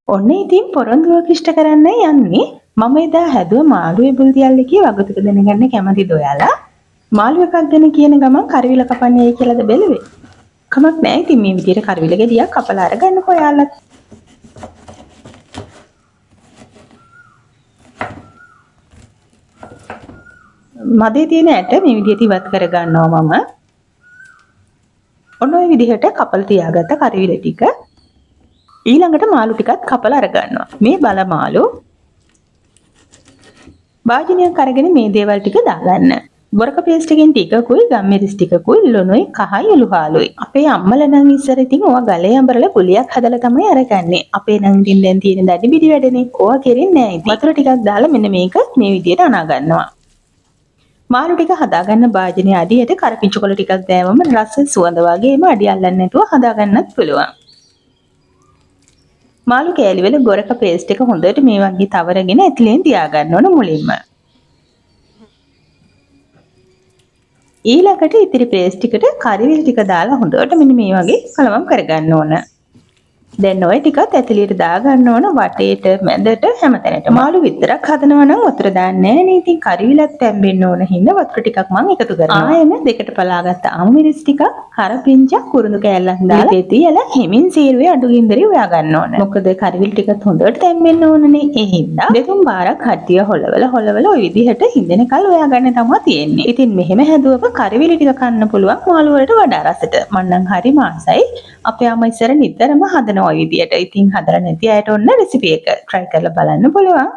ඔන්න ඉතින් පොරොන්දුවක් ඉෂ්ට කරන්න යන්නේ. මම එදා හැදුව මාළුවේ බුල්දියල්ලකේ වගතුක දැනගන්න කැමතිද ඔයාලා? මාළු එකක් ගැන කියන ගමන් කරවිල කපන්නේයි කියලාද බැලුවේ? කමක් නෑ ඉතින් මේ විදිහට කරවිල ගෙඩියක් කපලා අරගන්නකො ඔයාලත්. මදේ තියෙන ඇට මේ විදිහට ඉවත් කරගන්නවා මම. ඔන්න ඔය විදිහට කපලා තියාගත්ත කරවිල ටික ඊළඟට මාළු ටිකත් කපලා අරගන්නවා. මේ බල මාළු භාජනයක් අරගෙන මේ දේවල් ටික දාගන්න. බොරක පේස්ට් එකෙන් ටිකකුයි ගම්මිරිස් ටිකකුයි ලුණුයි කහයි උළුහාලුයි. අපේ අම්මලා නම් ඉස්සර ඉතින් ඕවා ගලේ අඹරලා කුලියක් හදලා තමයි අරගන්නේ. අපේ නම් ඉතින් දැන් තියෙන දඩි බිඩි වැඩනේ. ඕවා කෙරෙන්නේ නැහැ ඉතින්. වතුර ටිකක් දාලා මෙන්න මේක මේ විදිහට අනා ගන්නවා. මාළු ටික හදාගන්න භාජනයේ අඩියට කරපිංචු කොළ ටිකක් දැම්මම රස සුවඳ වගේම අඩිය අල්ලන්නේ නැතුව හදාගන්නත් පුළුවන්. මාළු කෑලි වල ගොරක පේස්ට් එක හොඳට මේ වගේ තවරගෙන ඇතුලෙන් තියාගන්න ඕන මුලින්ම. ඊළඟට ඉතිරි පේස්ට් ටිකට කරිවිල ටික දාලා හොඳට මෙන්න මේ වගේ කලවම් කරගන්න ඕන. දැන් ඔය ටිකත් ඇතුලට දාගන්න ඕන වටේට මැදට හැමතැනට. මාළු විතරක් හදනවා නම් වතුර දාන්නේ නැහැ නේ. ඉතින් කරිවිලත් තැම්බෙන්න ඕන හින්දා වතුර ටිකක් මම එකතු කරනවා. ආයෙම දෙකට පලාගත්ත අමුමිරිස් ටිකක් කරපිංචා කුරුඳු කෑල්ලක් දාලා පෙතියලා හිමින් සීරුවේ අඩුගින්දරේ හොයා ගන්න ඕන. මොකද කරිවිල ටිකත් හොඳට තැම්බෙන්න ඕනනේ. ඒ හින්දා දෙතුන් පාරක් හට්ටිය හොලවල ඔය විදිහට හින්දෙනකල් හොයා ගන්න තමයි තියෙන්නේ. ඉතින් මෙහෙම හැදුවම කරිවිල ටික කන්න පුළුවන් මාළු වලට වඩා රසට. මම නම් හරි මාසයි. අපේ අම්මා ඉස්සර නිතරම හදන ඔය විදියට. ඉතින් හදලා නැති අයට ඔන්න රෙසිපි එක try කරලා බලන්න පුළුවන්.